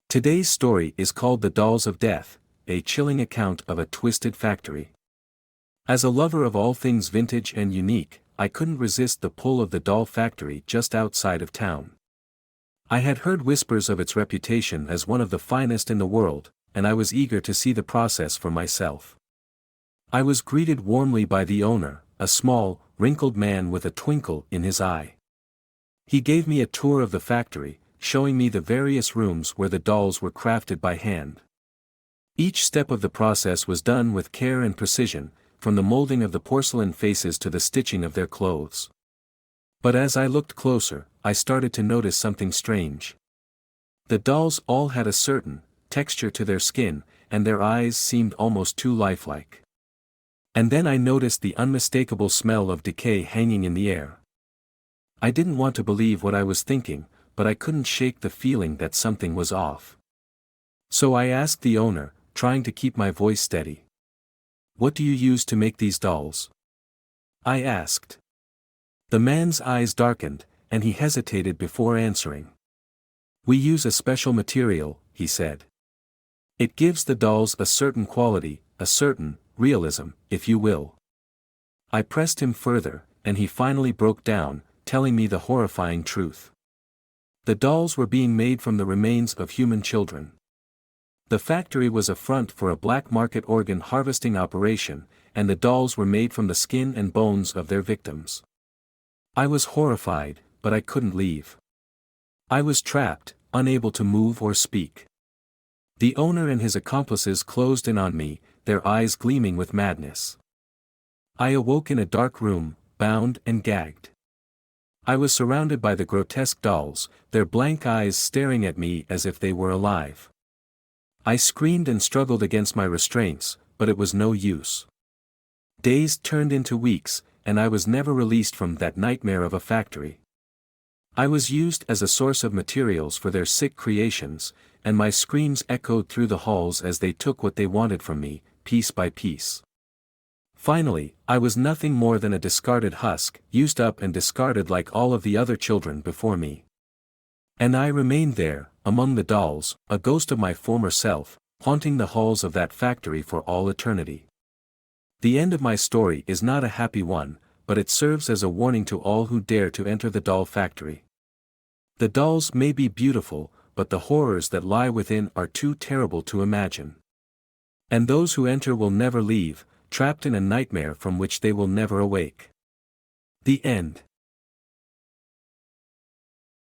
Today's story is called The Dolls of Death, a chilling account of a twisted factory. As a lover of all things vintage and unique, I couldn't resist the pull of the doll factory just outside of town. I had heard whispers of its reputation as one of the finest in the world, and I was eager to see the process for myself. I was greeted warmly by the owner, a small, wrinkled man with a twinkle in his eye. He gave me a tour of the factory, showing me the various rooms where the dolls were crafted by hand. Each step of the process was done with care and precision, from the molding of the porcelain faces to the stitching of their clothes. But as I looked closer, I started to notice something strange. The dolls all had a certain texture to their skin, and their eyes seemed almost too lifelike. And then I noticed the unmistakable smell of decay hanging in the air. I didn't want to believe what I was thinking, but I couldn't shake the feeling that something was off. So I asked the owner, trying to keep my voice steady. "What do you use to make these dolls?" I asked. The man's eyes darkened, and he hesitated before answering. "We use a special material," he said. "It gives the dolls a certain quality, a certain realism, if you will." I pressed him further, and he finally broke down, telling me the horrifying truth. The dolls were being made from the remains of human children. The factory was a front for a black market organ harvesting operation, and the dolls were made from the skin and bones of their victims. I was horrified, but I couldn't leave. I was trapped, unable to move or speak. The owner and his accomplices closed in on me, their eyes gleaming with madness. I awoke in a dark room, bound and gagged. I was surrounded by the grotesque dolls, their blank eyes staring at me as if they were alive. I screamed and struggled against my restraints, but it was no use. Days turned into weeks, and I was never released from that nightmare of a factory. I was used as a source of materials for their sick creations, and my screams echoed through the halls as they took what they wanted from me, piece by piece. Finally, I was nothing more than a discarded husk, used up and discarded like all of the other children before me. And I remained there, among the dolls, a ghost of my former self, haunting the halls of that factory for all eternity. The end of my story is not a happy one, but it serves as a warning to all who dare to enter the doll factory. The dolls may be beautiful, but the horrors that lie within are too terrible to imagine. And those who enter will never leave, trapped in a nightmare from which they will never awake. The end.